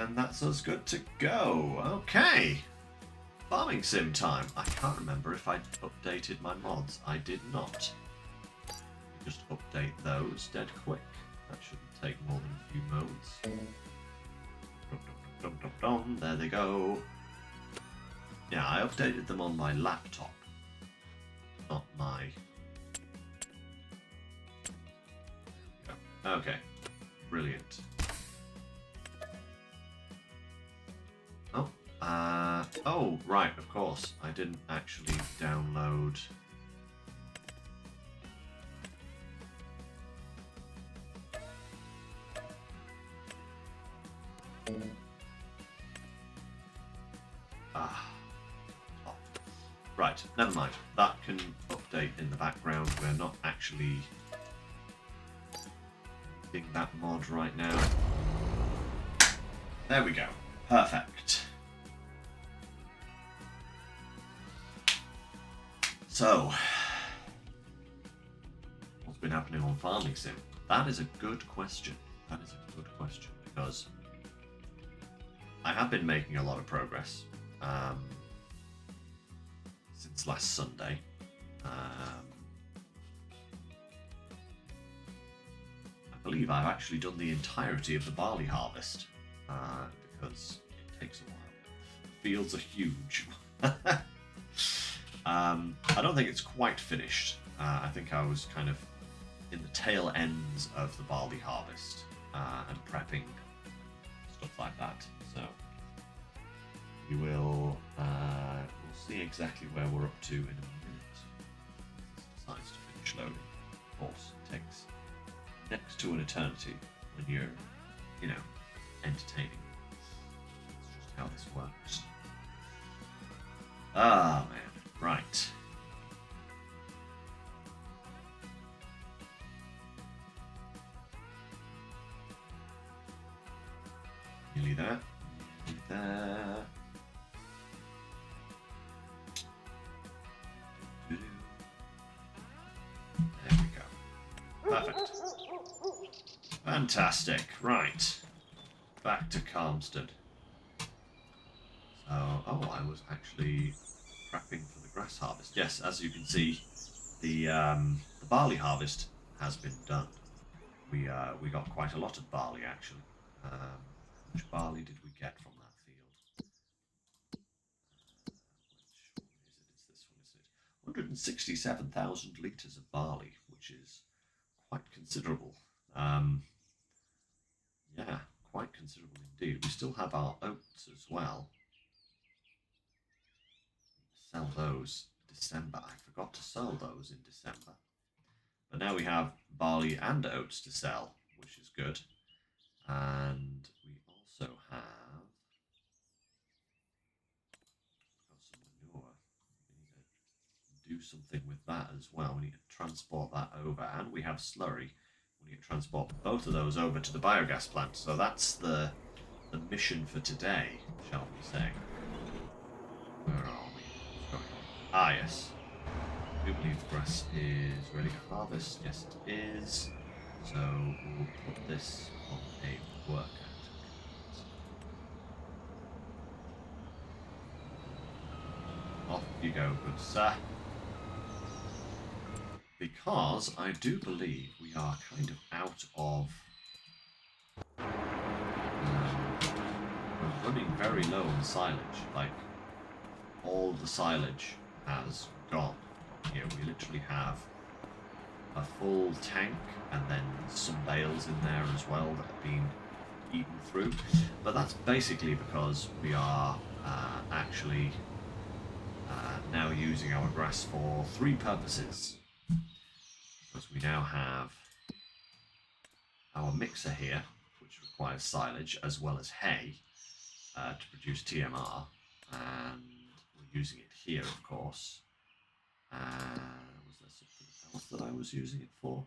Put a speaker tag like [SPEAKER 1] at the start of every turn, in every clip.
[SPEAKER 1] And that's us good to go. Okay. Farming sim time. I can't remember if I updated my mods. I did not. Just update those dead quick. That shouldn't take more than a few modes. There they go. Yeah, I updated them on my laptop, not my... Okay, brilliant. Oh, right, of course. I didn't actually download... Right, never mind. That can update in the background. We're not actually doing that mod right now. There we go. Perfect. So, what's been happening on Farming Sim? That is a good question. That is a good question because I have been making a lot of progress. Since last Sunday. I believe I've actually done the entirety of the barley harvest because it takes a while. The fields are huge. I don't think it's quite finished. I think I was kind of in the tail ends of the barley harvest and prepping stuff like that. So we will we'll see exactly where we're up to in a minute. It decides to finish loading. Of course, it takes next to an eternity when you're, you know, entertaining. That's just how this works. Ah, man. Right. Nearly there. Nearly there. There we go. Perfect. Fantastic. Right. Back to Calmsden. So, oh, I was actually prepping for the grass harvest. Yes, as you can see, the barley harvest has been done. We got quite a lot of barley actually. How much barley did we get from that field? Which one is it? It's this one, isn't it? 167,000 litres of barley, which is quite considerable. Yeah, quite considerable indeed. We still have our oats as well. Sell those December. I forgot to sell those in December. But now we have barley and oats to sell, which is good. And we also have got some manure. We need to do something with that as well. We need to transport that over. And we have slurry. We need to transport both of those over to the biogas plant. So that's the mission for today, shall we say. Where are we? What's going on? Ah, yes. I do believe the grass is ready to harvest. Yes, it is. So we'll put this on a workout. Off you go, good sir. Because I do believe we are kind of out of... we're running very low on silage. Like, all the silage has gone. Here we literally have a full tank and then some bales in there as well that have been eaten through. But that's basically because we are actually now using our grass for 3 purposes. Because we now have our mixer here, which requires silage as well as hay to produce TMR, and we're using it here, of course. Was there something else that I was using it for?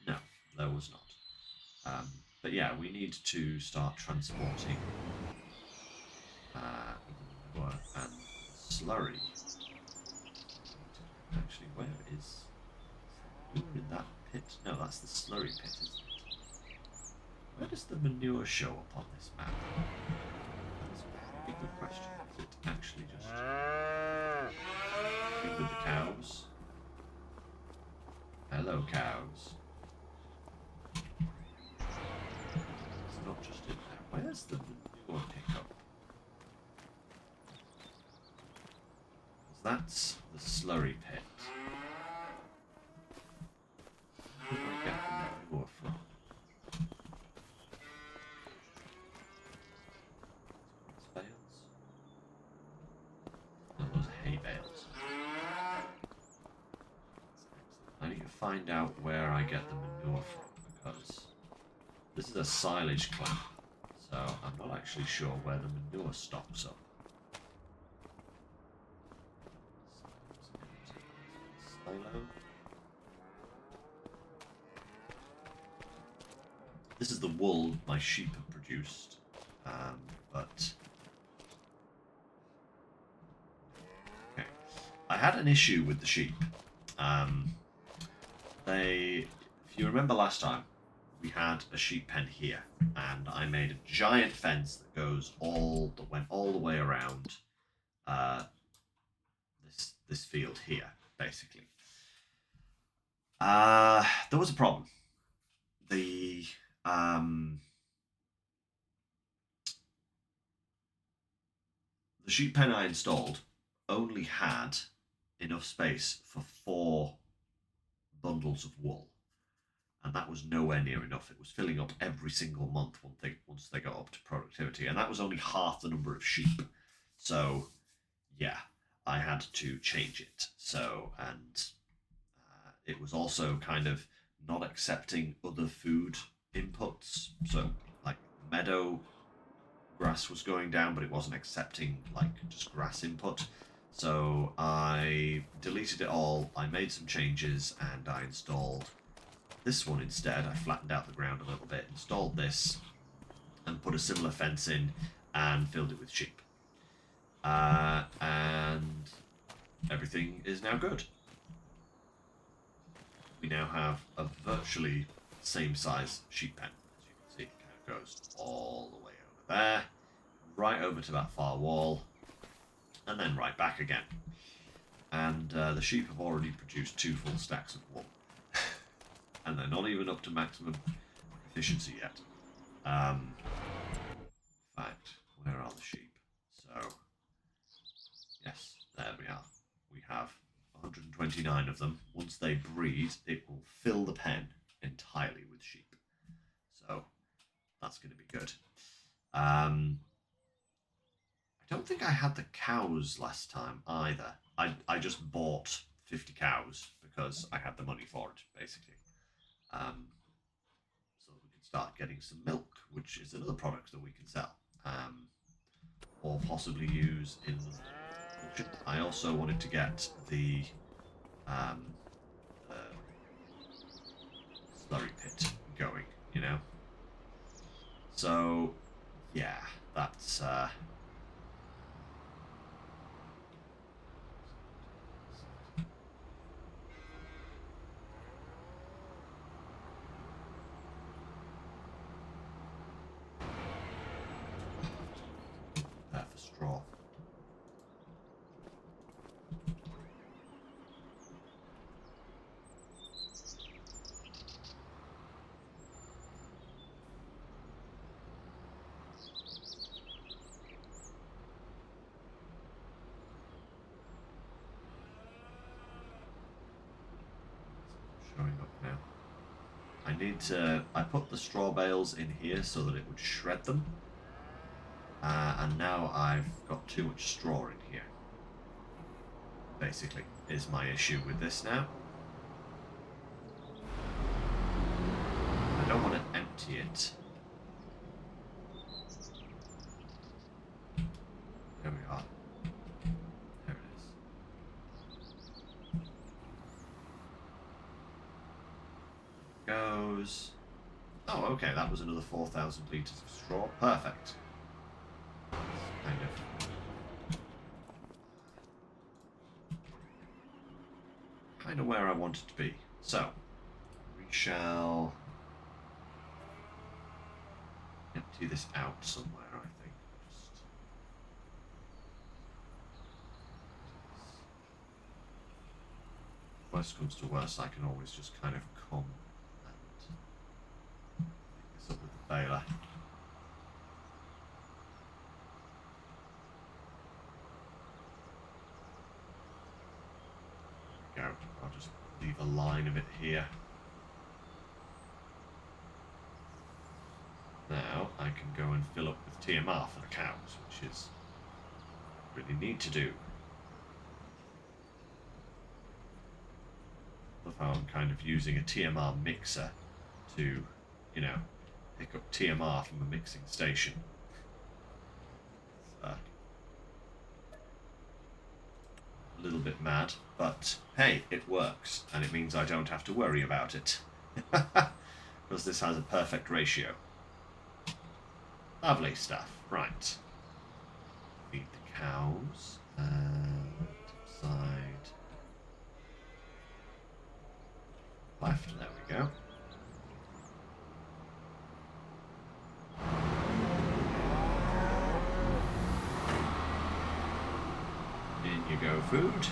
[SPEAKER 1] No, there was not. But yeah, we need to start transporting manure and slurry. Actually, where is manure in that pit? No, that's the slurry pit, isn't it? Where does does the manure show up on this map? That's a pretty good question. Is it actually just with the cows? Hello, cows. It's not just in there. Where's the manure pickup? That's the slurry pit. Where do I get the manure from? Grass bales? No, those are hay bales. I need to find out where I get the manure from, because this is a silage clamp, so I'm not actually sure where the manure stocks up. Silo. This is the wool my sheep have produced, but okay. I had an issue with the sheep. If you remember last time, we had a sheep pen here, and I made a giant fence that went all the way around this field here, basically. There was a problem. The sheep pen I installed only had enough space for 4 bundles of wool, and that was nowhere near enough. It was filling up every single month once they got up to productivity, and that was only half the number of sheep. So, yeah, I had to change it. So, and it was also kind of not accepting other food inputs. So, like meadow grass was going down, but it wasn't accepting like just grass input. So I deleted it all, I made some changes, and I installed this one instead. I flattened out the ground a little bit, installed this, and put a similar fence in, and filled it with sheep. And everything is now good. We now have a virtually same size sheep pen. As you can see, it kind of goes all the way over there, right over to that far wall, and then right back again. And the sheep have already produced 2 full stacks of wool. And they're not even up to maximum efficiency yet. In fact, where are the sheep? So, yes, there we are. We have 129 of them. Once they breed, it will fill the pen entirely with sheep. So, that's going to be good. I don't think I had the cows last time either. I just bought 50 cows because I had the money for it, basically. So we can start getting some milk, which is another product that we can sell. Or possibly use in production. I also wanted to get the slurry pit going, you know? So, yeah, that's... there for straw. Showing up now. I put the straw bales in here so that it would shred them. And now I've got too much straw in here. Basically, is my issue with this now. I don't want to empty it. There we are. There it is. Goes. Oh, okay, that was another 4,000 litres of straw. Perfect. Kind of where I want it to be. So, we shall empty this out somewhere, I think. Just... Worst comes to worst, I can always just kind of come and pick this up with the baler. There we go. I'll just leave a line of it here. Now I can go and fill up with TMR for the cows, which is really neat to do. Love how I'm kind of using a TMR mixer to, you know, pick up TMR from a mixing station. It's, a little bit mad, but hey, it works, and it means I don't have to worry about it. Because this has a perfect ratio. Lovely stuff. Right. Feed the cows. And side. Left. There we go. In you go, food.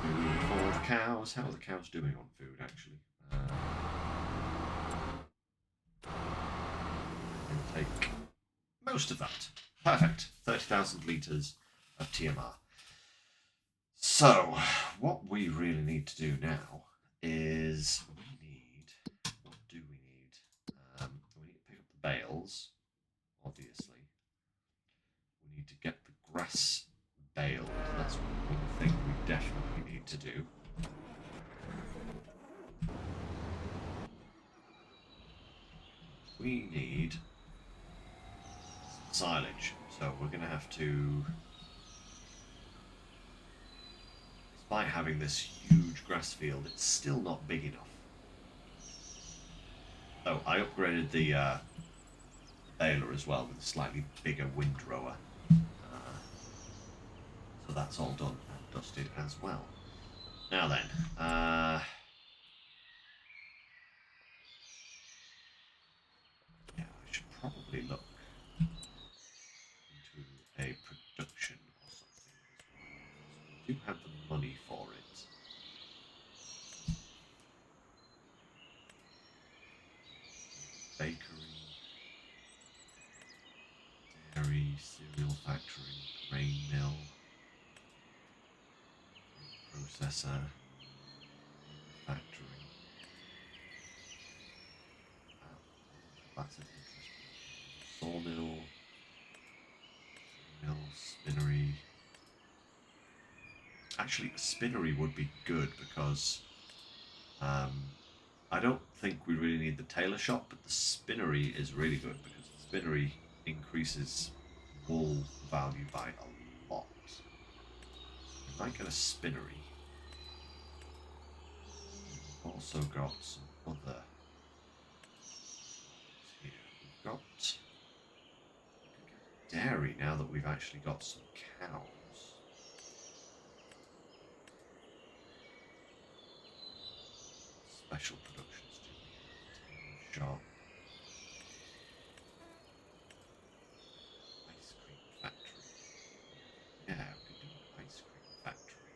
[SPEAKER 1] Food for the cows. How are the cows doing on food, actually? Take most of that. Perfect. 30,000 litres of TMR. So, what we really need to do now is what do we need? We need to pick up the bales, obviously. We need to get the grass baled. That's one thing we definitely need to do. We need silage, so we're going to have to, despite having this huge grass field, it's still not big enough. Oh, I upgraded the baler as well with a slightly bigger windrower, so that's all done and dusted as well. Now then, yeah, I should probably look into a production or something as well. We do have the money for it. Bakery, dairy, cereal factory, grain mill, processor, factory. That's an interesting sawmill, mill, spinnery. Actually, a spinnery would be good because I don't think we really need the tailor shop, but the spinnery is really good because the spinnery increases wool value by a lot. We might get a spinnery. We've also got some other. Here we've got dairy now that we've actually got some cows. Special productions do we have? Shop. Ice cream factory. Yeah, we could do an ice cream factory.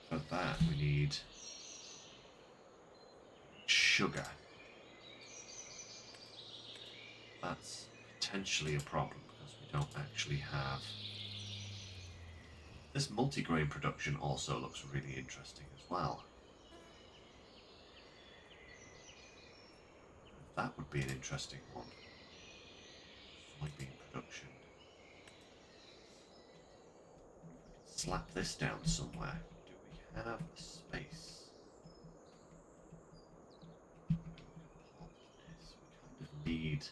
[SPEAKER 1] For that we need sugar. That's potentially a problem because we don't actually have... This multigrain production also looks really interesting as well. That would be an interesting one. Soybean production. Slap this down somewhere. Do we have a space? We kind of need...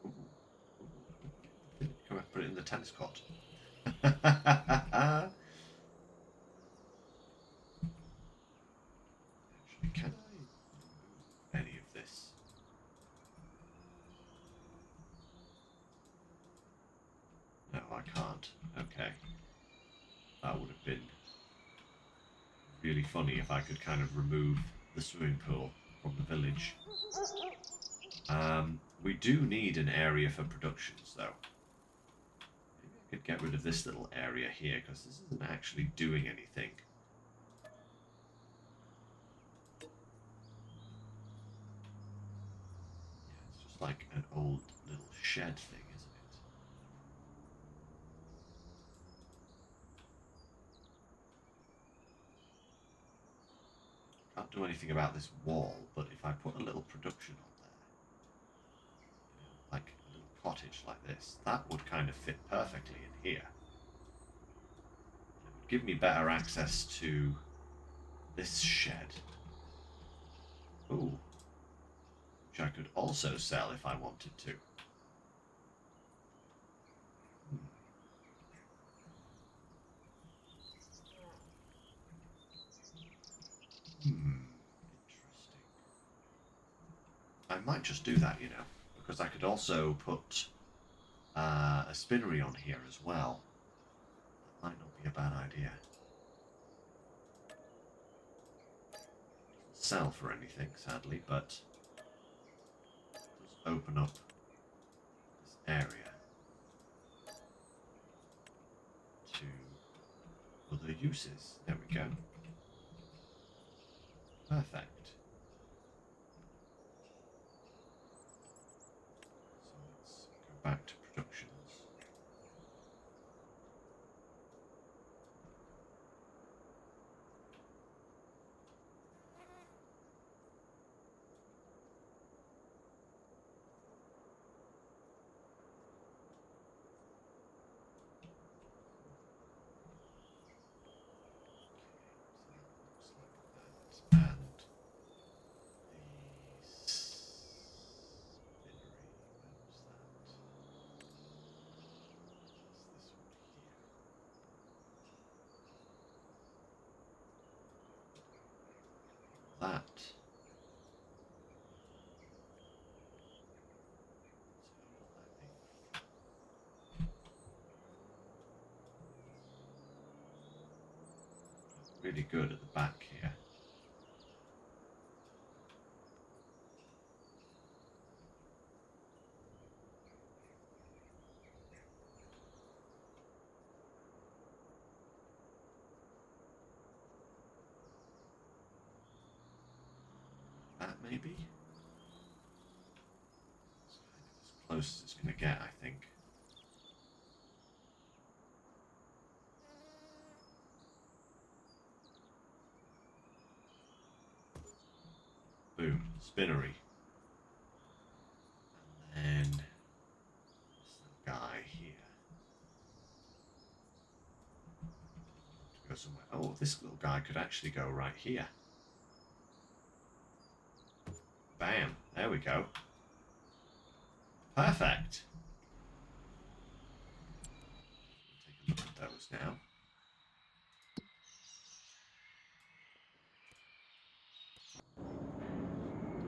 [SPEAKER 1] Ooh. Can I put it in the tennis court? Actually, can I remove any of this? No, I can't. Okay. That would have been really funny if I could kind of remove the swimming pool from the village. We do need an area for productions, though. Maybe I could get rid of this little area here, because this isn't actually doing anything. Yeah, it's just like an old little shed thing, isn't it? Can't do anything about this wall, but if I put a little production on there, you know, like a little cottage like this, that would kind of fit perfectly in here. It would give me better access to this shed. Ooh. Which I could also sell if I wanted to. Interesting. I might just do that, you know, because I could also put a spinnery on here as well. That might not be a bad idea. Doesn't sell for anything, sadly, but it does open up this area to other uses. There we go. Perfect. So let's go back to productions. That. Really good at the back here. That maybe? It's kind of as close as it's going to get, I think. Boom, spinnery. And then this little guy here. To go somewhere. Oh, this little guy could actually go right here. Bam, there we go. Perfect. Take a look at those now.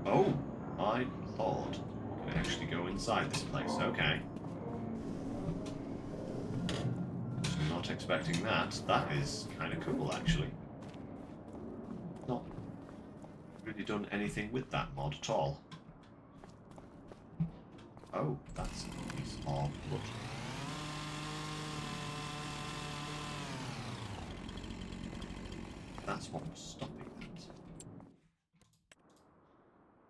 [SPEAKER 1] Oh, my lord. You can actually go inside this place, okay. Not expecting that. That is kind of cool, actually. Not really done anything with that mod at all. Oh, that's a piece of wood. That's what was stopping that.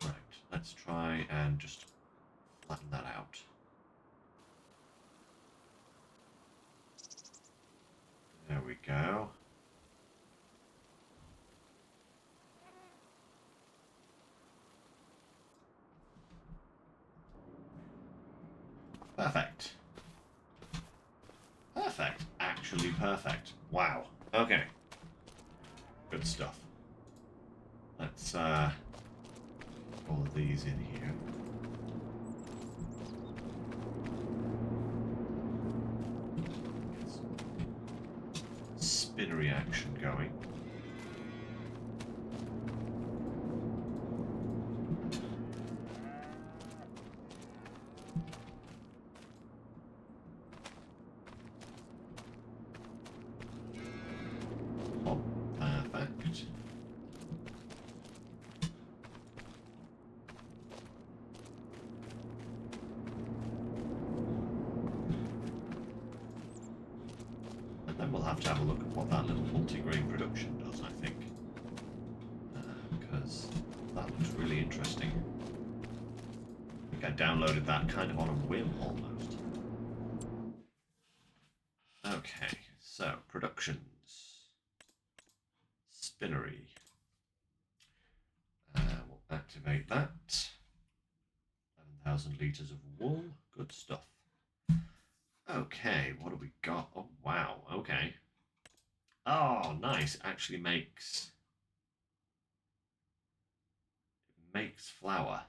[SPEAKER 1] Right, let's try and just flatten that out. There we go. Perfect. Perfect. Actually perfect. Wow. Okay. Good stuff. Let's all of these in here. Get some spinnery action going. Oh, perfect. have to have a look at what that little multi-grain production does, I think. Because that looks really interesting. I think I downloaded that kind of on a whim, almost. Okay, so productions. Spinnery. We'll activate that. 11,000 litres of wool. Good stuff. Okay, what do we got? Oh, wow. Okay. Oh, nice. Actually makes flour.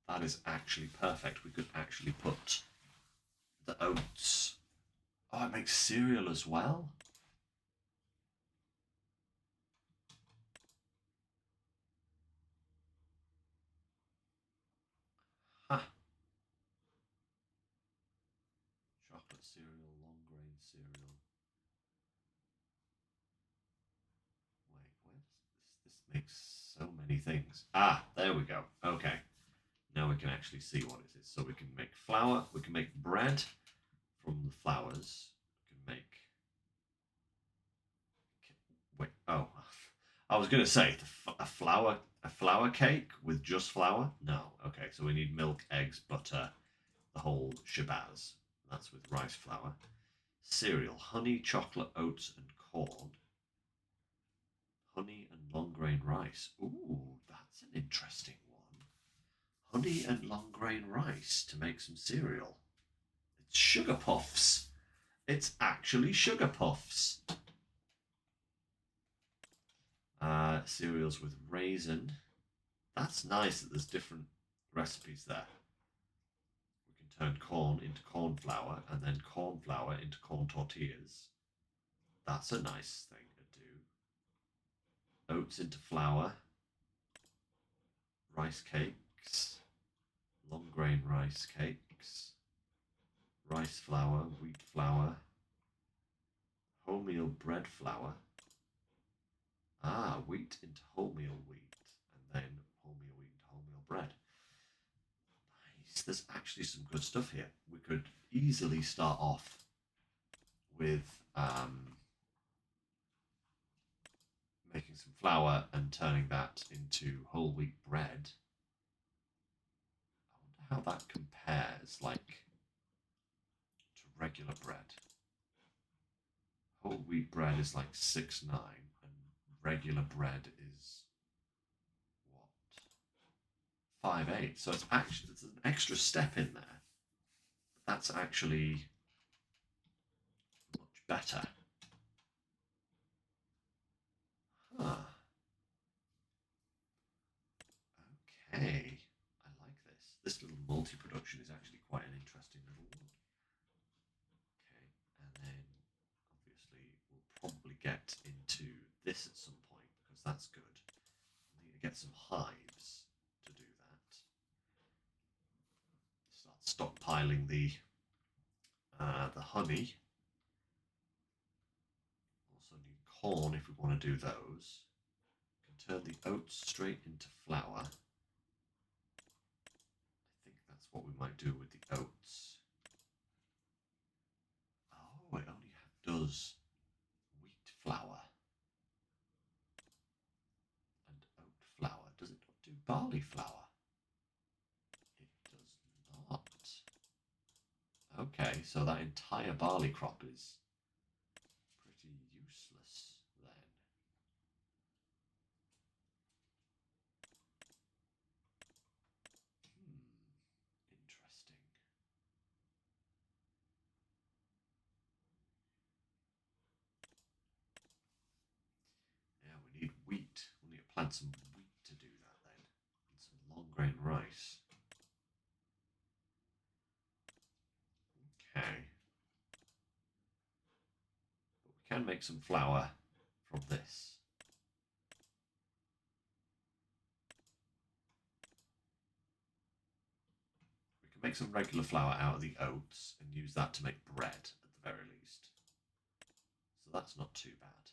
[SPEAKER 1] That is actually perfect. We could actually put the oats. Oh, it makes cereal as well. Huh. Chocolate cereal, long grain cereal. Wait, where does this makes so many things. Ah, there we go. Okay. Now we can actually see what it is. So we can make flour, we can make bread from the flours. We can make. Wait, oh, I was going to say a flour cake with just flour. No, okay. So we need milk, eggs, butter, the whole shabazz. That's with rice flour. Cereal: honey, chocolate, oats, and corn. Honey and long grain rice. Ooh, that's an interesting one. Honey and long grain rice to make some cereal. It's sugar puffs. It's actually sugar puffs. Cereals with raisin. That's nice that there's different recipes there. We can turn corn into corn flour and then corn flour into corn tortillas. That's a nice thing to do. Oats into flour. Rice cakes. Long grain rice cakes. Rice flour, wheat flour. Wholemeal bread flour. Ah, wheat into wholemeal wheat, and then wholemeal wheat into wholemeal bread. Nice. There's actually some good stuff here. We could easily start off with making some flour and turning that into whole wheat bread. I wonder how that compares, like, to regular bread. Whole wheat bread is like 6.9, and regular bread is what, 5.8. So it's actually there's an extra step in there. But that's actually much better. Huh. Okay. I like this. This little multi-production is actually quite an interesting little one. Okay, and then obviously we'll probably get into this at some point because that's good. I need to get some hives to do that. Start stockpiling the honey. Also need corn if we want to do those. We can turn the oats straight into flour. I think that's what we might do with the oats. Oh, it only does wheat flour and oat flour. Does it not do barley flour? It does not. Okay, so that entire barley crop is pretty useless then. Interesting. Yeah, we need wheat. We need to plant some wheat to do that then. And some long grain rice. Okay. But we can make some flour from this. We can make some regular flour out of the oats and use that to make bread at the very least. So that's not too bad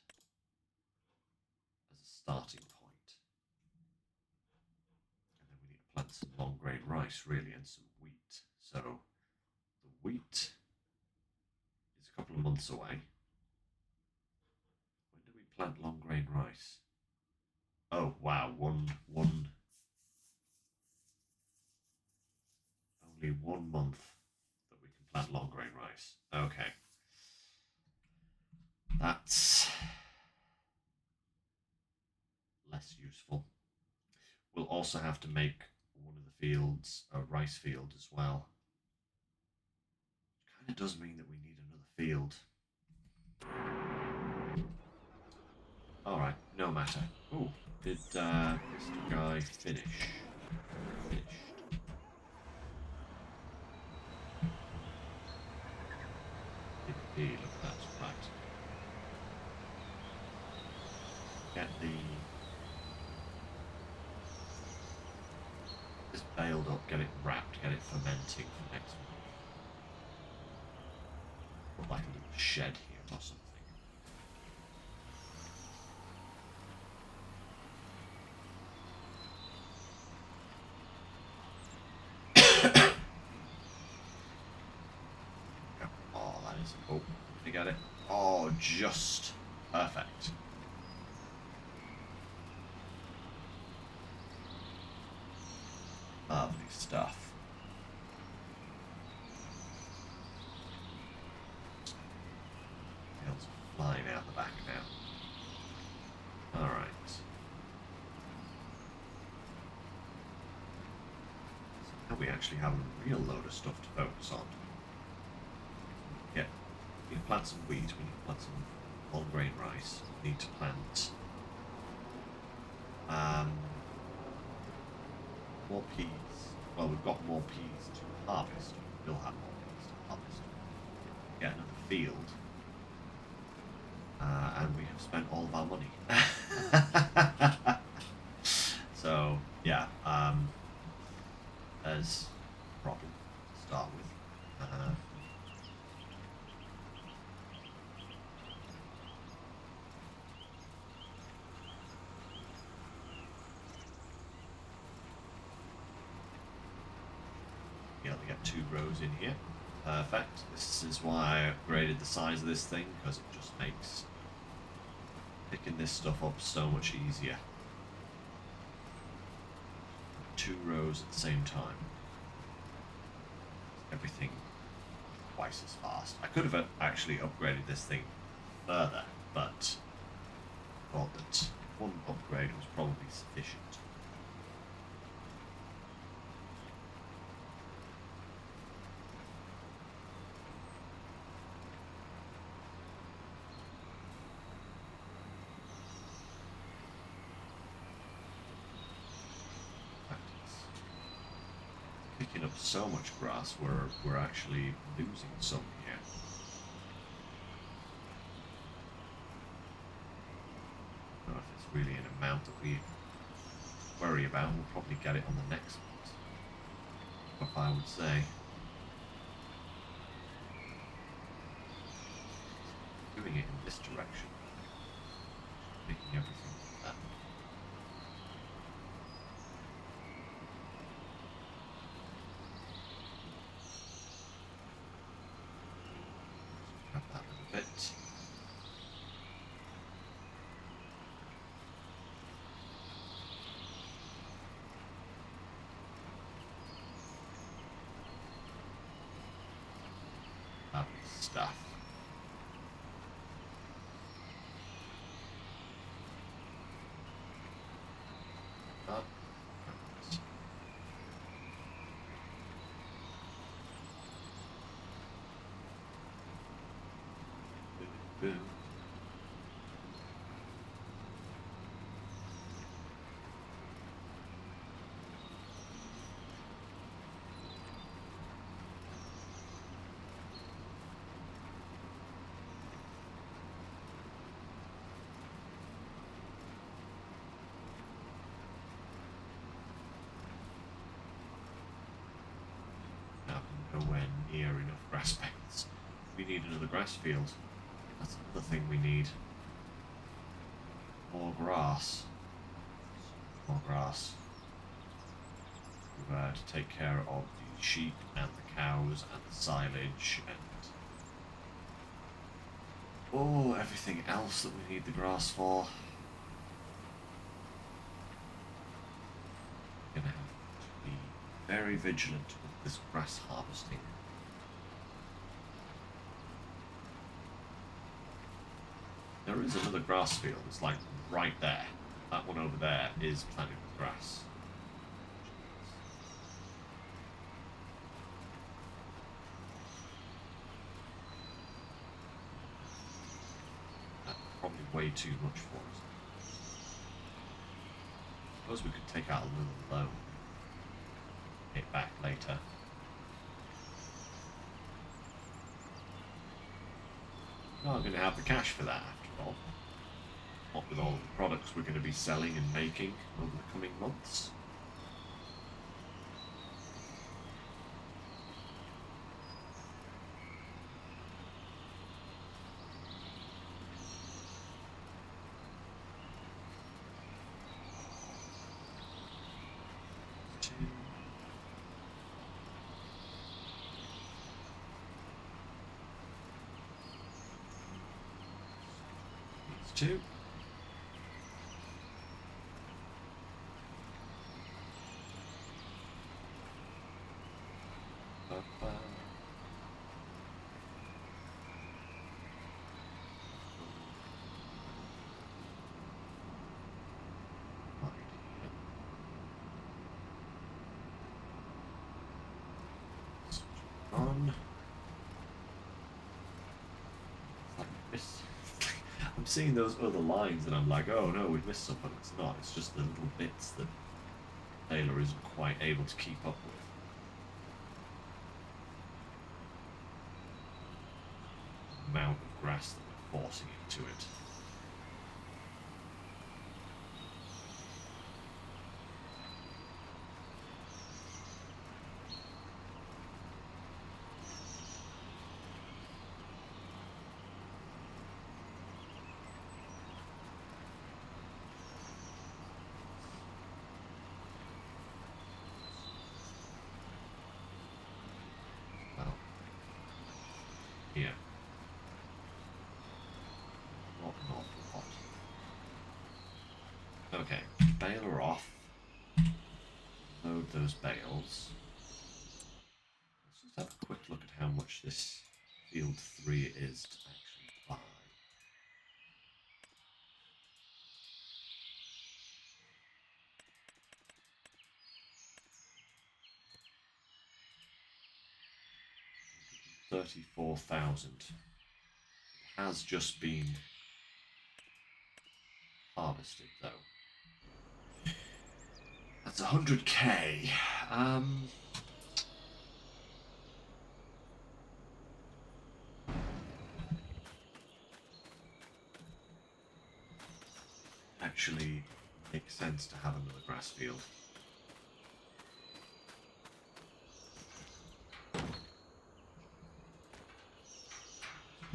[SPEAKER 1] as a starting point. And then we need to plant some long grain rice really and some wheat. So the wheat a couple of months away. When do we plant long grain rice? Oh wow, only 1 month that we can plant long grain rice. Okay. That's less useful. We'll also have to make one of the fields a rice field as well. Which kind of does mean that we need another field. Alright, no matter. Oh, did Mr. Guy finish? Finished. Indeed, look at that. Right. Get this baled up, get it wrapped, get it fermenting for next month. Put like a little shed here or something. Oh, that is. Oh, did you get it? Oh, just perfect. Lovely stuff. Tails flying out the back now. Alright. So now we actually have a real load of stuff to focus on. Yeah, we need to plant some wheat, we need to plant some long grain rice, we need to plant more peas. Well, we've got more peas to harvest. We'll have more peas to harvest. Get another field. And we have spent all of our money. So, yeah, there's a problem to start with. Yeah, we get 2 rows in here. Perfect. This is why I upgraded the size of this thing, because it just makes picking this stuff up so much easier. 2 rows at the same time. Everything twice as fast. I could have actually upgraded this thing further, but I thought that 1 upgrade was probably sufficient. Picking up so much grass, we're actually losing some here. I don't know if it's really an amount that we worry about. We'll probably get it on the next one, if I would say. Doing it in this direction, making everything like that. Grab that little bit. Lovely stuff. Up. Boom. Nowhere near enough grass fields. We need another grass field. That's another thing we need. More grass. More grass. We've to take care of the sheep and the cows and the silage and Oh, everything else that we need the grass for. We're going to have to be very vigilant with this grass harvesting. There is another grass field. It's like right there. That one over there is planted with grass. That's probably way too much for us. Suppose we could take out a little loan. Pay it back later. We're not going to have the cash for that after all. Not with all the products we're going to be selling and making over the coming months. Two. On. I'm seeing those other lines and I'm like, oh no, we've missed something. It's not. It's just the little bits that Taylor isn't quite able to keep up with. The amount of grass that we're forcing into it. Yeah. Not an awful lot. Okay, baler off. Load those bales. Let's just have a quick look at how much this field 3 is to actually buy. $34,000. Has just been harvested though. That's 100k. Actually makes sense to have another grass field.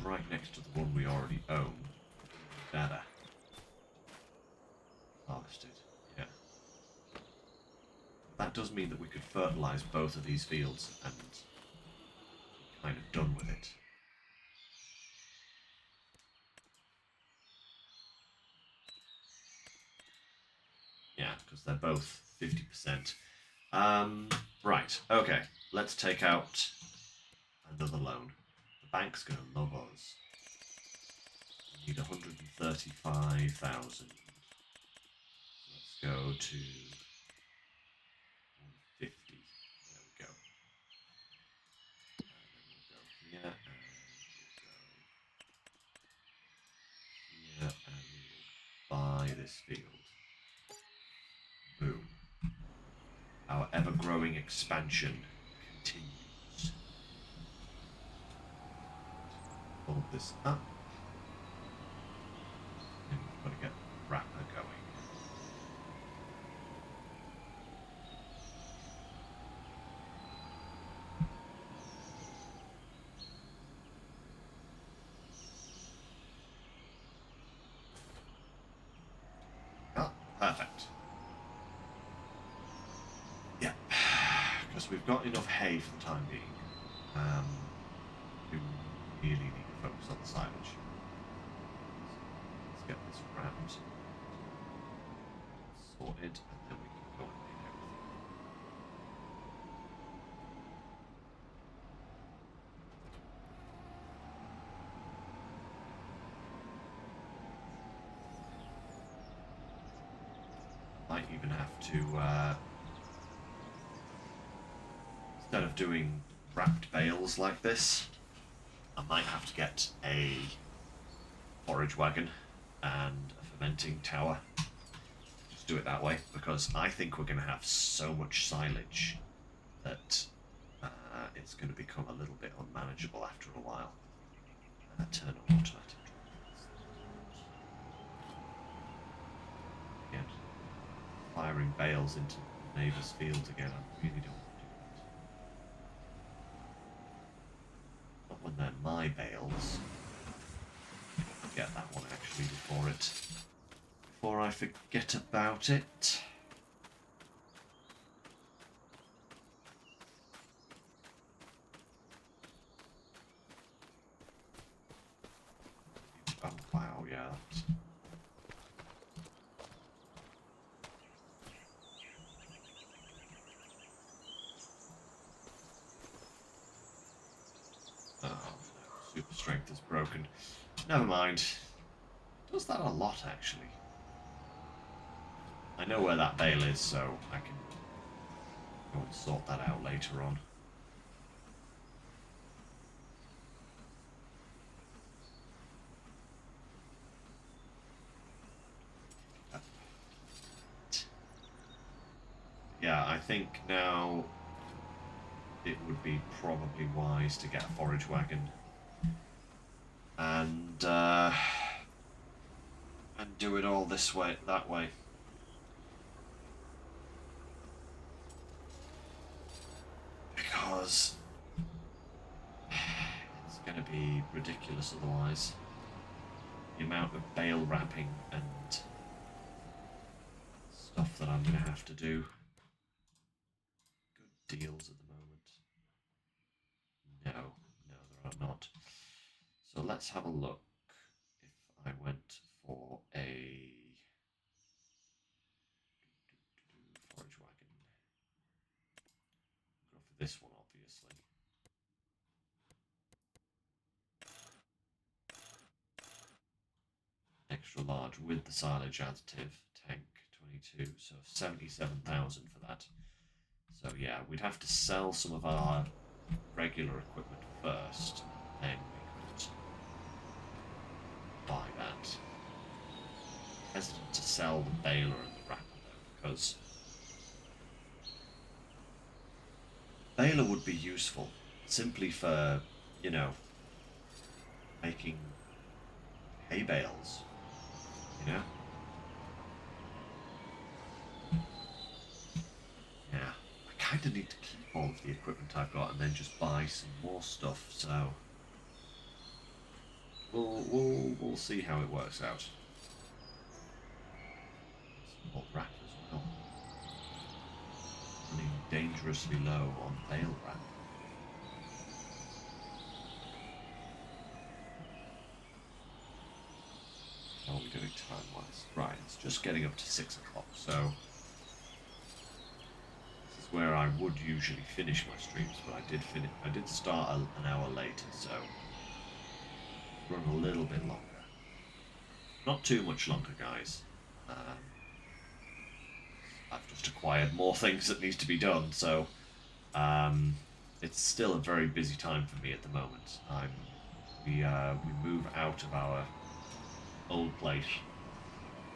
[SPEAKER 1] Right next to the one we already own. Data. Harvested. Yeah. That does mean that we could fertilise both of these fields and be kind of done with it. Yeah, because they're both 50%. Right, okay. Let's take out another loan. The bank's going to love us. We need 135,000. Let's go to 150. There we go. And then we'll go here, and we'll go here, and we'll buy this field. Boom. Our ever-growing expansion continues. Hold this up. And we've got to get the wrapper going. Oh, perfect. Yeah, because we've got enough hay for the time being. We really need to focus on the silage. get this wrapped, sorted, and then we can go and pick everything up. Might even have to, instead of doing wrapped bales like this, I might have to get a forage wagon and a fermenting tower. Just do it that way, because I think we're going to have so much silage that it's going to become a little bit unmanageable after a while. Turn on automatic. Again, firing bales into neighbours' fields again, I really don't want to do that. Not when they're my bales. Get that one actually before I forget about it. Oh wow, yeah. Oh no, super strength is broken. Never mind. It does that a lot actually. I know where that bale is, so I can go and sort that out later on. Yeah, I think now it would be probably wise to get a forage wagon and do it all this way, that way. Because it's going to be ridiculous otherwise. The amount of bale wrapping and stuff that I'm going to have to do. Good deals at the moment. No, there are not. So let's have a look. If I went for a forage wagon, go for this one, obviously. Extra large with the silage additive, tank 22, so 77,000 for that. So yeah, we'd have to sell some of our regular equipment first, then we could buy that. Hesitant to sell the baler and the wrapper though, because baler would be useful simply for, you know, making hay bales, you know? Yeah, I kind of need to keep all of the equipment I've got and then just buy some more stuff, so we'll see how it works out. Some more wrap as well. Running dangerously low on bale wrap. How are we doing time-wise? Right, it's just getting up to 6 o'clock, so this is where I would usually finish my streams, but I did start an hour later, so run a little bit longer. Not too much longer, guys. I've just acquired more things that need to be done, so it's still a very busy time for me at the moment. We move out of our old place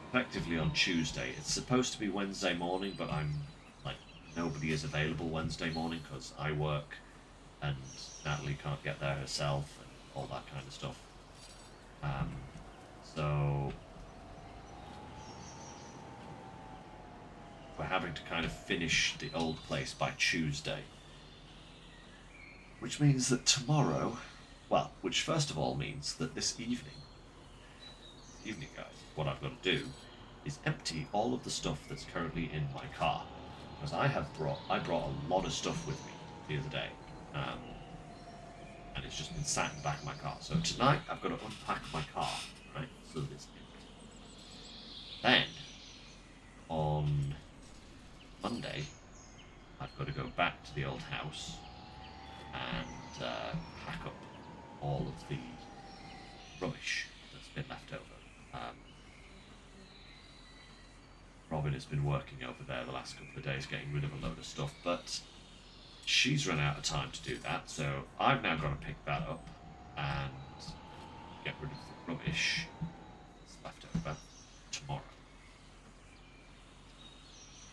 [SPEAKER 1] effectively on Tuesday. It's supposed to be Wednesday morning, but nobody is available Wednesday morning because I work and Natalie can't get there herself and all that kind of stuff. So we're having to kind of finish the old place by Tuesday, which means that tomorrow, well, which first of all means that this evening, guys, what I've got to do is empty all of the stuff that's currently in my car, because I brought a lot of stuff with me the other day, and it's just been sat in the back of my car. So tonight I've got to unpack my car, right, so that it's empty. to the old house and pack up all of the rubbish that's been left over. Robin has been working over there the last couple of days getting rid of a load of stuff, but she's run out of time to do that, so I've now got to pick that up and get rid of the rubbish that's left over tomorrow.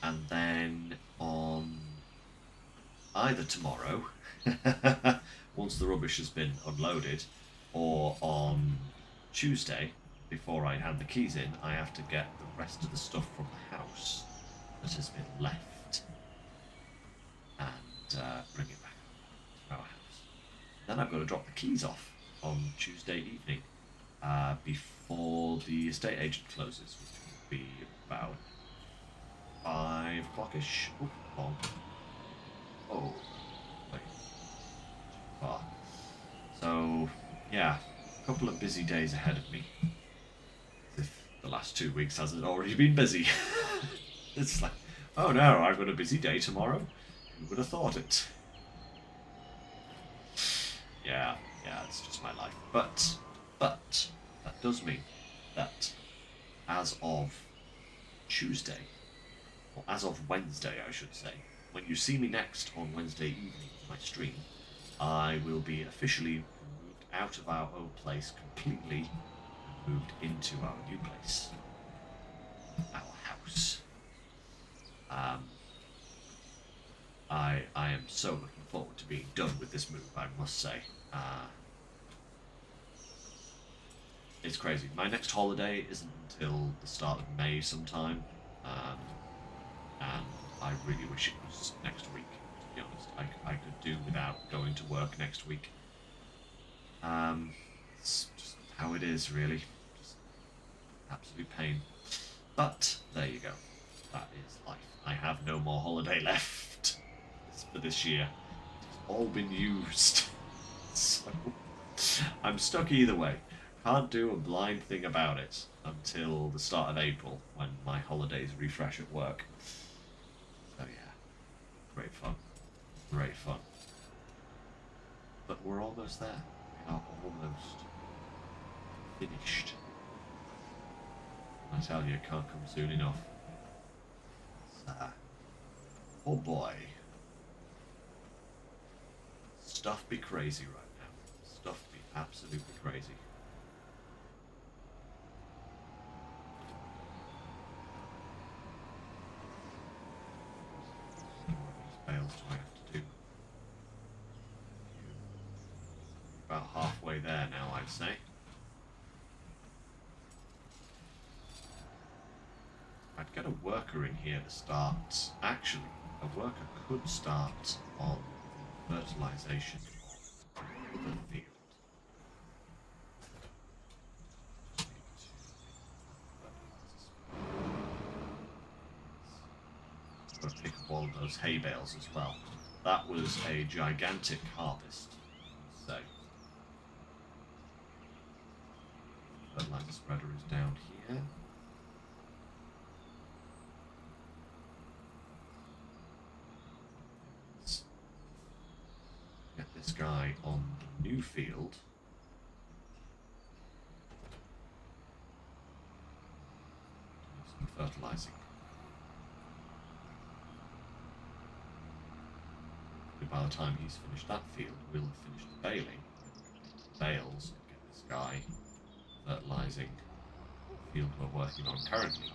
[SPEAKER 1] And then on either tomorrow, once the rubbish has been unloaded, or on Tuesday, before I hand the keys in, I have to get the rest of the stuff from the house that has been left and bring it back to our house. Then I've got to drop the keys off on Tuesday evening before the estate agent closes, which will be about 5 o'clock-ish. Oh, long. Oh, wait. Far. So, yeah, a couple of busy days ahead of me. As if the last 2 weeks hasn't already been busy. It's like, oh no, I've got a busy day tomorrow. Who would have thought it? Yeah, it's just my life. But, that does mean that as of Tuesday, or as of Wednesday, I should say, when you see me next on Wednesday evening for my stream, I will be officially moved out of our old place completely and moved into our new place, our house. I am so looking forward to being done with this move, I must say. It's crazy. My next holiday isn't until the start of May sometime, and I really wish it was next week, to be honest. I could do without going to work next week. It's just how it is, really. Just absolute pain. But, there you go. That is life. I have no more holiday left for this year. It's all been used. So, I'm stuck either way. Can't do a blind thing about it until the start of April, when my holidays refresh at work. So yeah, great fun. Great fun. But we're almost there. We are almost finished. I tell you, it can't come soon enough. Oh boy. Stuff be crazy right now. Stuff be absolutely crazy. How many bales do I have to do? About halfway there now, I'd say. I'd get a worker in here to start. Actually, a worker could start on fertilization of the field. Got to pick up all of those hay bales as well. That was a gigantic harvest, I must say. Fertilizer spreader is down here. Let's get this guy on the new field. Some fertilizing. By the time he's finished that field, we'll have finished the baling. Bales and get this guy fertilizing the field we're working on currently.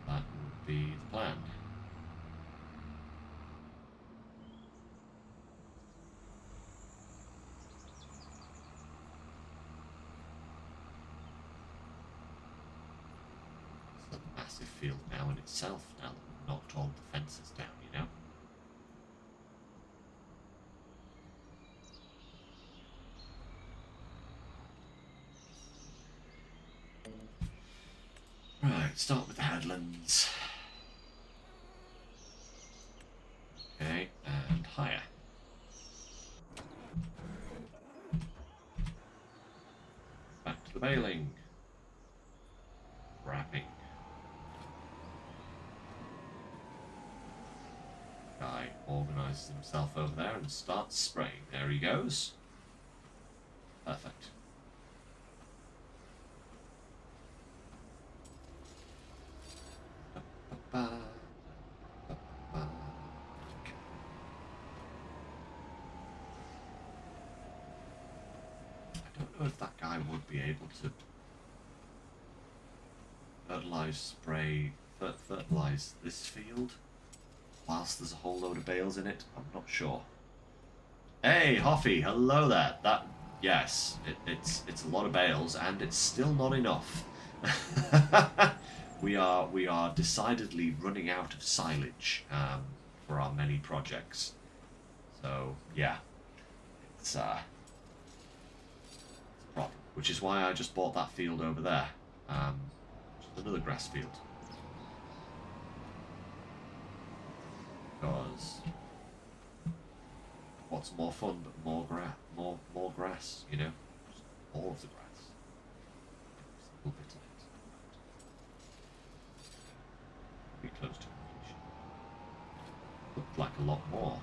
[SPEAKER 1] That would be the plan. It's a massive field now in itself, now that we've knocked all the fences down, you know? Right, start with the headlands. Okay, and higher. Back to the baling. Wrapping. God, organises himself over there and starts spraying. There he goes. Perfect. Okay. I don't know if that guy would be able to fertilise this field whilst there's a whole load of bales in it. I'm not sure. Hey, Hoffy, hello there. Yes, it's a lot of bales, and it's still not enough. we are decidedly running out of silage for our many projects. So yeah, it's a problem. Which is why I just bought that field over there, which is another grass field. Because what's more fun but more grass, you know? Just all of the grass. A little bit of it. Be close to completion. Looked like a lot more.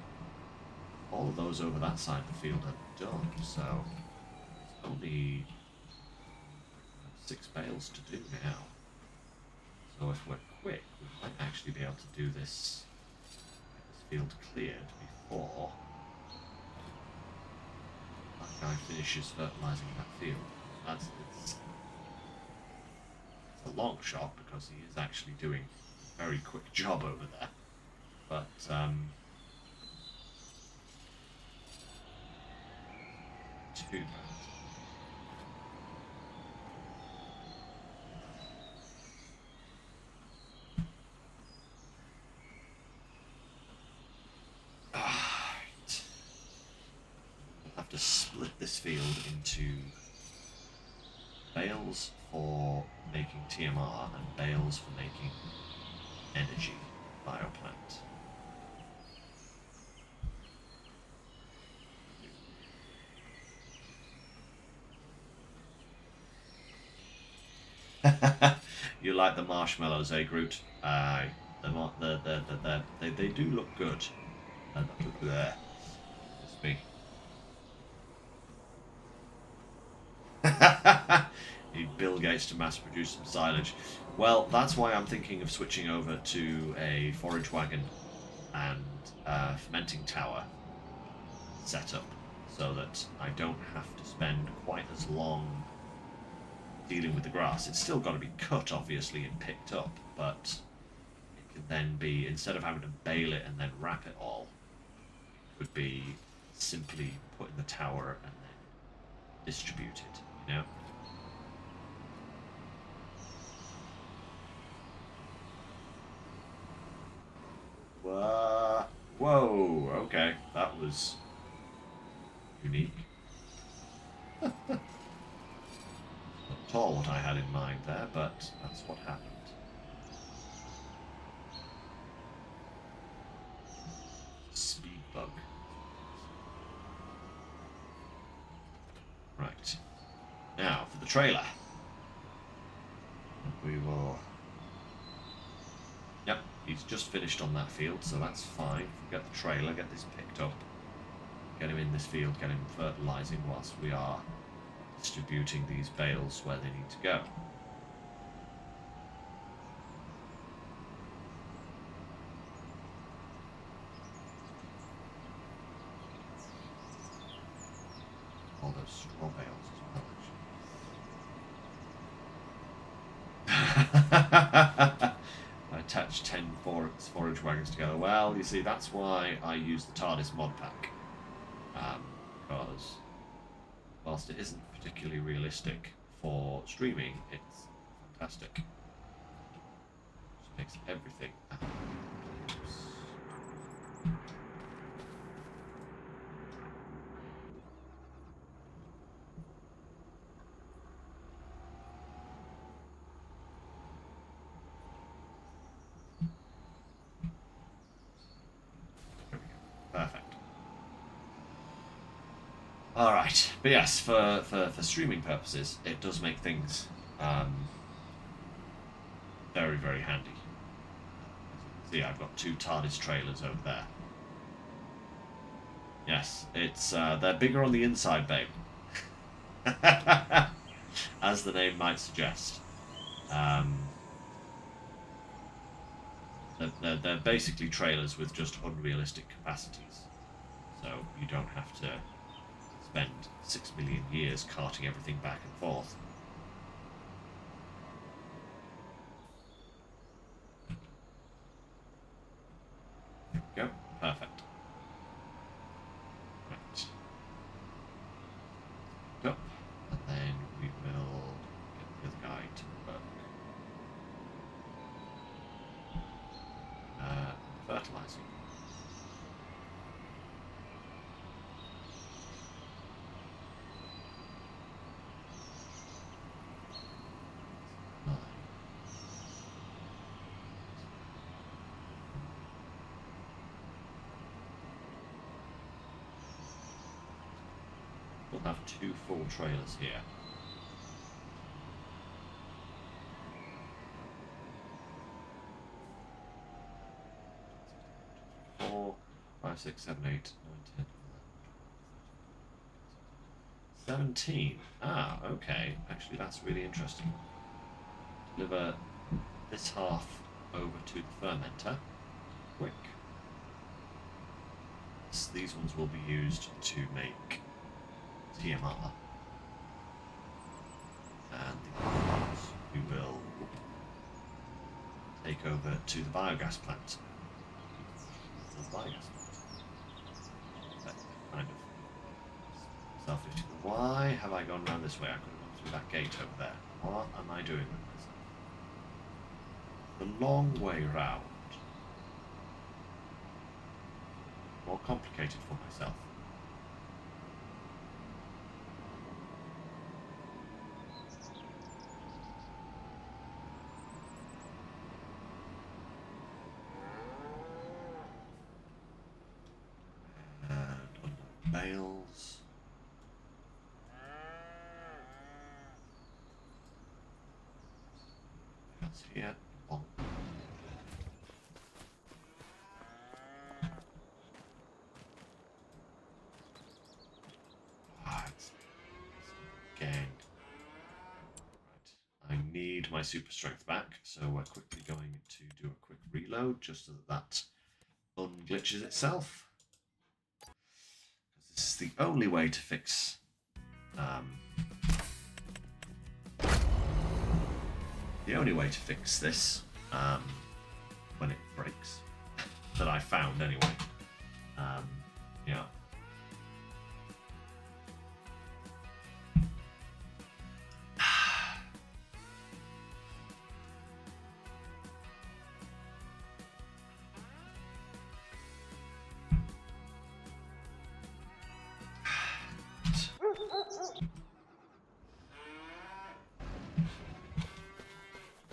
[SPEAKER 1] All of those over that side of the field are done, so there's only 6 bales to do now. So if we're quick, we might actually be able to do this field cleared before that guy finishes fertilising that field. It's a long shot because he is actually doing a very quick job over there. But too bad. To split this field into bales for making TMR and bales for making energy bioplant. You like the marshmallows, eh, Groot? Aye, they do look good. Look there. It's me. Need Bill Gates to mass produce some silage. Well, that's why I'm thinking of switching over to a forage wagon and fermenting tower setup, so that I don't have to spend quite as long dealing with the grass. It's still got to be cut, obviously, and picked up, but it can then be, instead of having to bale it and then wrap it all, it would be simply put in the tower and then distribute it. Yeah. Whoa, okay, that was unique. Not at all what I had in mind there, but that's what happened. Speed bug. Right. Now, for the trailer. We will... Yep, he's just finished on that field, so that's fine. Get the trailer, get this picked up, get him in this field, get him fertilising whilst we are distributing these bales where they need to go. All those straw bales as well, actually. I attached 10 forage wagons together. Well, you see, that's why I use the TARDIS mod pack. Because whilst it isn't particularly realistic for streaming, it's fantastic. Just makes everything. Perfect. Alright, but yes, for streaming purposes, it does make things very, very handy. See, I've got 2 TARDIS trailers over there. Yes, it's they're bigger on the inside, babe. As the name might suggest. Um, they're basically trailers with just unrealistic capacities. So you don't have to spend 6 million years carting everything back and forth. There we go. Perfect. Right. Go. And then we will get the other guy to work. Fertilizing. We'll have 2 full trailers here. 4, 5, 6, 7, 8, 9, 10, 11, 17. Ah, okay. Actually, that's really interesting. Deliver this half over to the fermenter. Quick. These ones will be used to make TMR. And the other ones we will take over to the biogas plant. The biogas plant. That kind of selfish. Why have I gone around this way? I could have gone through that gate over there. What am I doing with myself? The long way round. More complicated for myself. And unload bales. That's here. Bonk. Again. Right. I need my super strength back, so we're quickly going to do a quick reload just so that unglitches itself. This is the only way to fix this when it breaks that I found anyway. Yeah.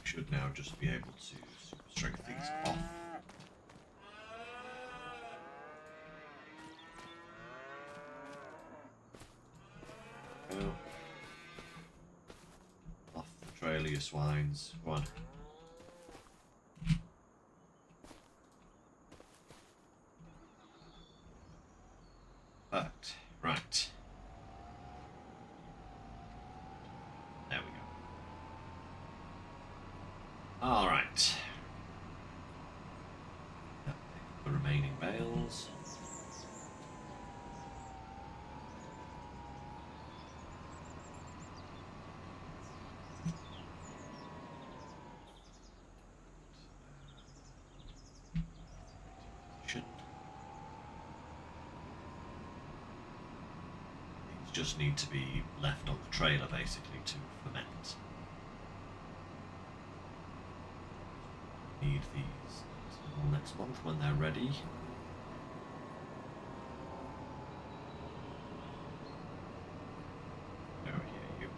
[SPEAKER 1] Should now just be able to super strength these off. Go. Off the trail of your swines. Go on. Perfect. Right. There we go. Alright. The remaining bales. Just need to be left on the trailer basically to ferment. Need these until next month when they're ready. Oh, yeah, you.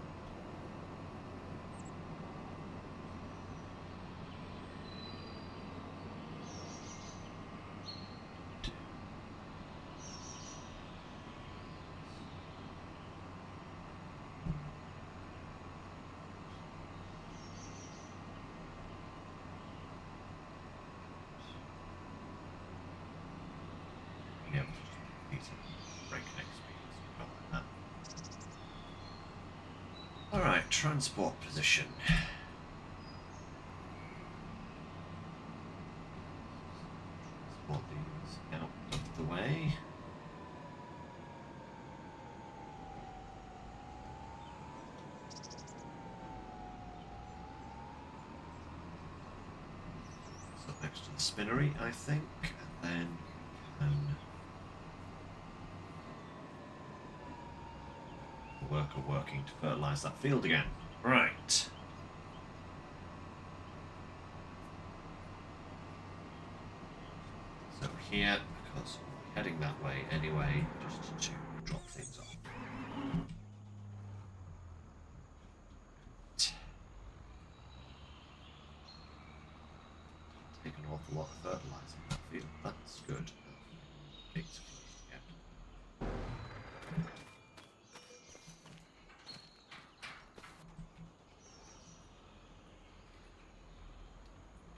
[SPEAKER 1] Right, transport position. Transport these out of the way. So next to the spinnery, I think, and then the worker working to fertilise that field again. Right. So here, because we're heading that way anyway, just to drop things off. Take an awful lot of fertiliser in that field. That's good. Gates closed again.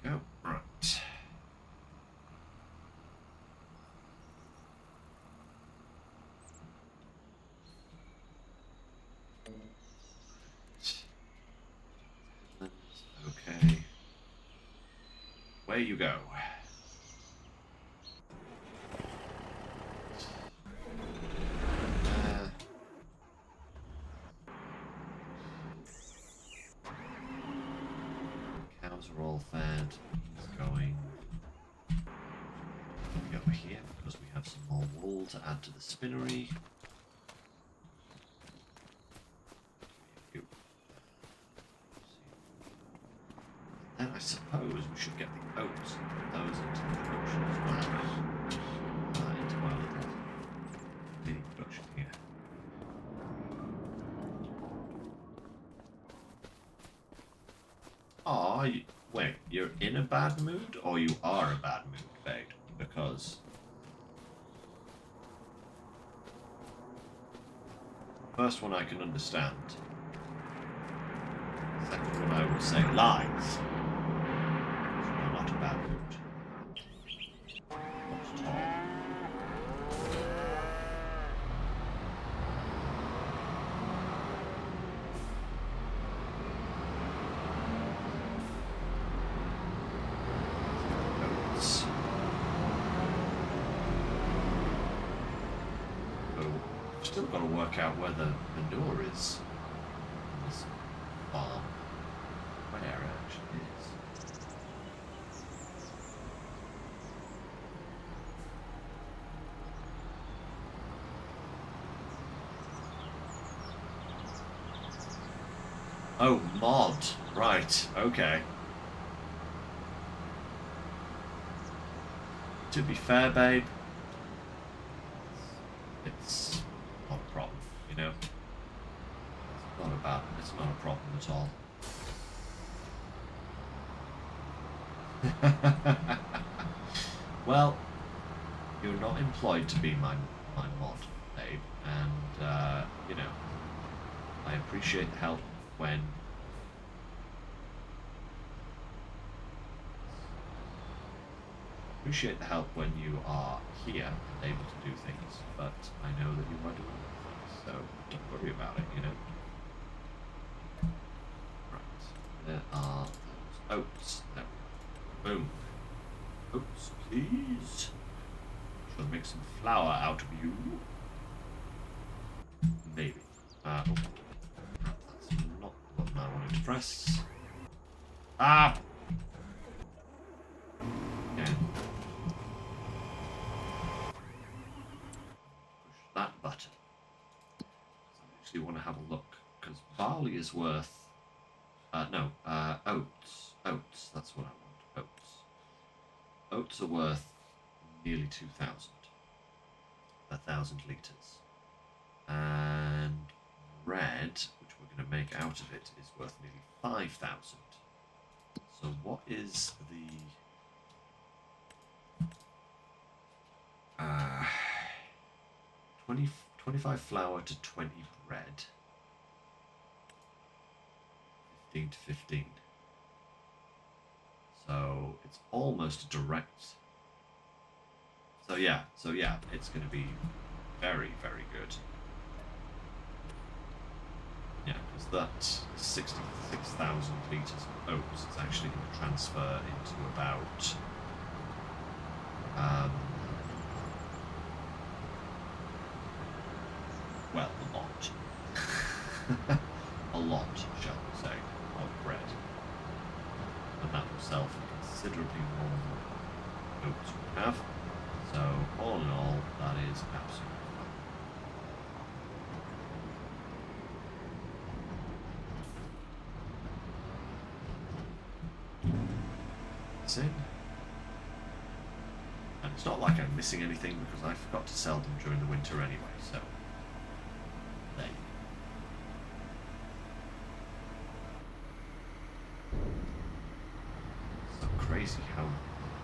[SPEAKER 1] Go. Right. Okay. Away you go. Cows are all fed. He's going over here because we have some more wool to add to the spinnery. Then I suppose we should get the oats and put those into the production as well. Into my little mini production here. Oh, wait, you're in a bad mood or you are a bad mood, babe? Because first one I can understand. Second one I would say lies. I'm not a bad mood. Not at all. Oats. I've still got to work out where the manure is in this farm. Where it actually is. Oh, mod. Right, okay. To be fair, babe, it's not a problem, you know? It's not a problem at all. Well, you're not employed to be my mod, babe, and, you know, I appreciate the help when you are here and able to do things, but I know that you are doing things, so don't worry about it, you know? Right, there are those oats. There we go. Boom. Oats, please. Shall make some flour out of you. Maybe. Oh. That's not the button I wanted to press. Ah! Again. Push that button. I actually want to have a look, because barley is worth... oats. Oats, that's what I want. Oats. Oats are worth nearly 2,000. 1,000 litres. And bread, which we're going to make out of it, is worth nearly 5,000. So what is the... 25 flour to 20 bread. 15 to 15. So it's almost a direct. So yeah, it's going to be very, very good. Yeah, is that 66,000 litres of oats is actually going to transfer into about well, a lot. A lot, shall we say, of bread. And that will sell for considerably more oats we have. So, all in all, that is absolutely fine. It's in. And it's not like I'm missing anything because I forgot to sell them during the winter anyway, so there you go. So crazy how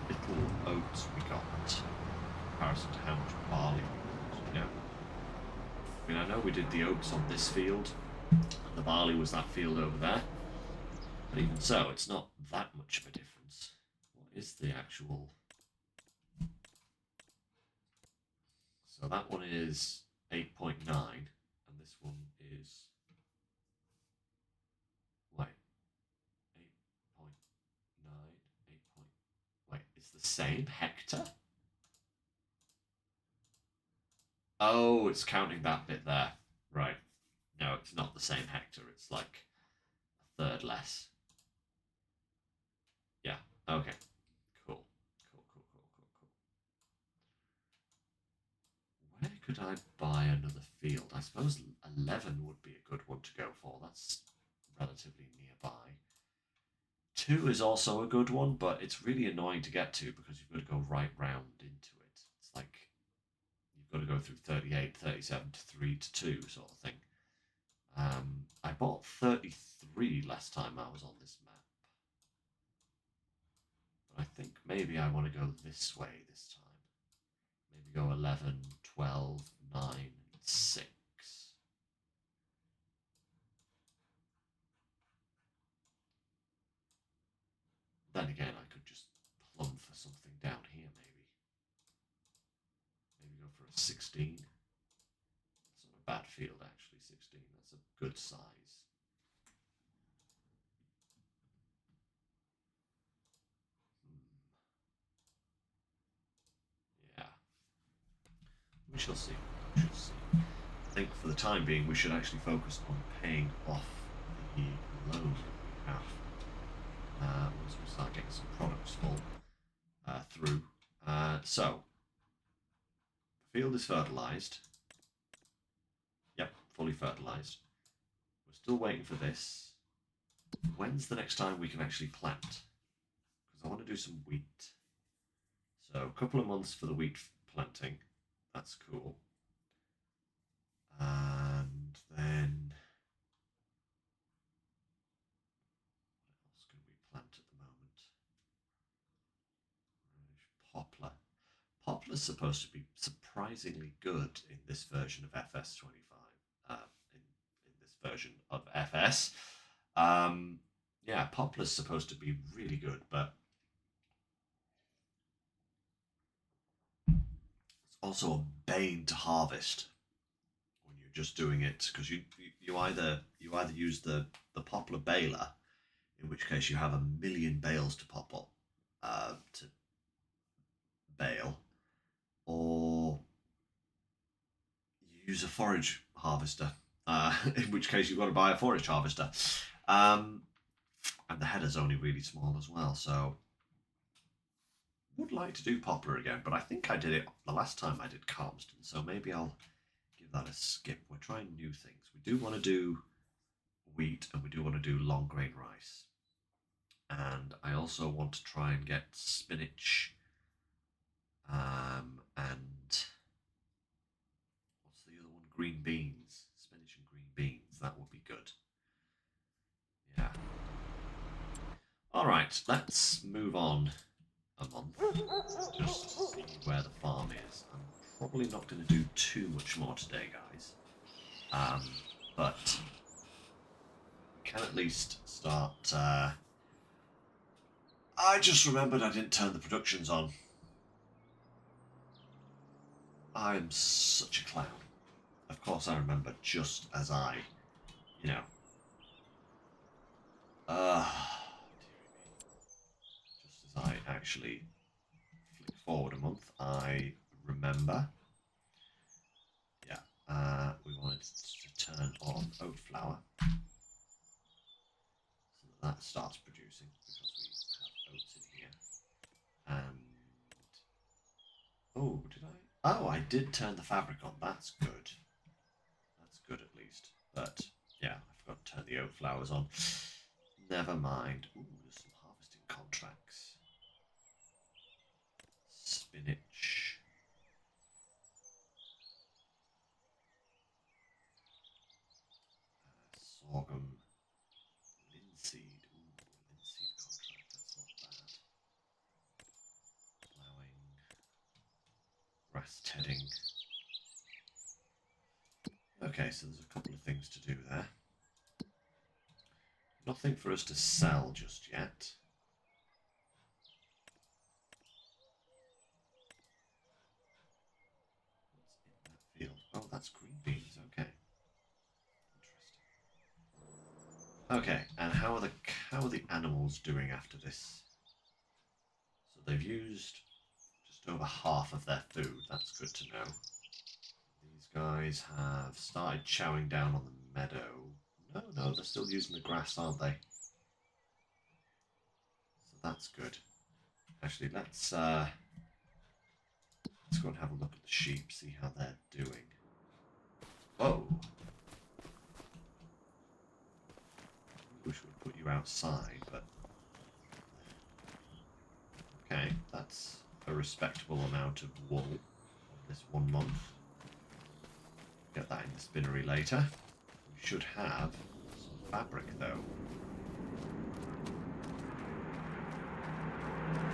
[SPEAKER 1] little oats we got in comparison to how much barley we got, you know. I mean, I know we did the oats on this field, and the barley was that field over there, but even so, it's not that much of a difference. What is the actual... So that one is 8.9, and this one is... Wait. 8.9, 8. Wait, it's the same hectare? Oh, it's counting that bit there. Right. No, it's not the same hectare. It's like a third less. Yeah. Okay. Cool. Where could I buy another field? I suppose 11 would be a good one to go for. That's relatively nearby. 2 is also a good one, but it's really annoying to get to because you've got to go right round into it. It's like you've got to go through 38, 37 to 3 to 2 sort of thing. I bought 33 last time I was on this map. But I think maybe I want to go this way this time. Maybe go 11, 12, 9, 6. Then again, I could just plumb for something down here, maybe. Maybe go for a 16. It's not a bad field, actually, 16. That's a good size. Yeah. We shall see. We shall see. I think for the time being, we should actually focus on paying off the loan that we have. Once we start getting some products full through. So, the field is fertilised. Yep, fully fertilised. We're still waiting for this. When's the next time we can actually plant? Because I want to do some wheat. So, a couple of months for the wheat planting. That's cool. And then... what else can we plant at the moment? Poplar. Poplar's supposed to be surprisingly good in this version of FS25. In this version of FS. Yeah, poplar's supposed to be really good, but it's also a bane to harvest when you're just doing it, because you either use the poplar baler, in which case you have a million bales to pop up to bale, or you use a forage harvester, in which case you've got to buy a forage harvester. And the header's only really small as well, so would like to do poplar again, but I think I did it the last time I did Calmsden, so maybe I'll give that a skip. We're trying new things. We do want to do wheat, and we do want to do long grain rice. And I also want to try and get spinach, and what's the other one? Green beans. Spinach and green beans. That would be good. Yeah. All right, let's move on a month. Just see where the farm is. I'm probably not going to do too much more today, guys. But we can at least start... I just remembered I didn't turn the productions on. I'm such a clown. Of course I remember just as I, Just as I actually flick forward a month, I remember. Yeah, we wanted to turn on oat flour so that starts producing because we have oats in here. And oh, did I? Oh, I did turn the fabric on. That's good. That's good at least. But yeah, I forgot to turn the oat flowers on. Never mind. Ooh, there's some harvesting contracts. Spinach. Sorghum. Linseed. Ooh, linseed contract. That's not bad. Ploughing. Grass tedding. Okay, so there's a couple of things to do there. Nothing for us to sell just yet. What's in that field? Oh, that's green beans. Okay. Interesting. Okay, and how are the animals doing after this? So they've used just over half of their food. That's good to know. These guys have started chowing down on the meadow. No, they're still using the grass, aren't they? So that's good. Actually, let's go and have a look at the sheep, see how they're doing. Whoa! I wish we'd put you outside, but okay, that's a respectable amount of wool on this 1 month. Get that in the spinnery later. We should have some fabric though.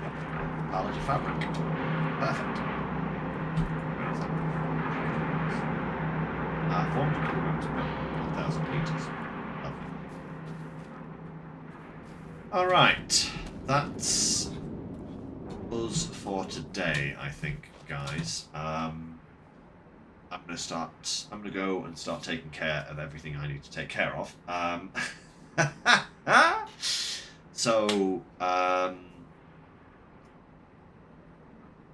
[SPEAKER 1] Yep, pallet of fabric. Perfect. Where is that? 400 kilograms, about 1,000 litres. Lovely. Alright, that's us for today, I think, guys. I'm gonna go and start taking care of everything I need to take care of.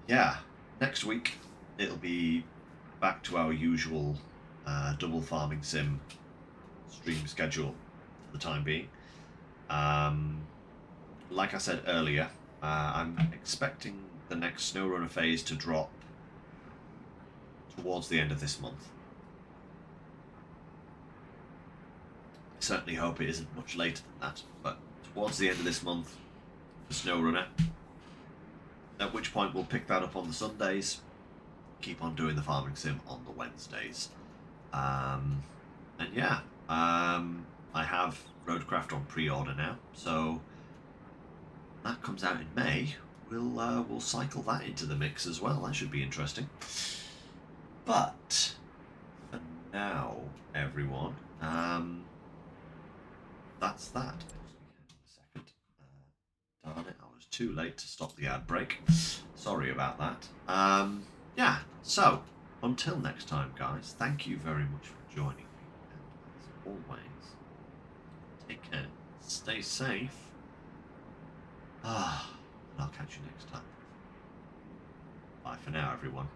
[SPEAKER 1] Yeah, next week it'll be back to our usual double farming sim stream schedule for the time being. Like I said earlier, I'm expecting the next SnowRunner phase to drop towards the end of this month. I certainly hope it isn't much later than that, but towards the end of this month for SnowRunner, at which point we'll pick that up on the Sundays, keep on doing the farming sim on the Wednesdays. And yeah, I have Roadcraft on pre-order now, so that comes out in May. We'll cycle that into the mix as well. That should be interesting. But for now, everyone, that's that. Actually, hang on a second. Darn it, I was too late to stop the ad break. Sorry about that. Yeah, so until next time, guys, thank you very much for joining me. And as always, take care, stay safe. And I'll catch you next time. Bye for now, everyone.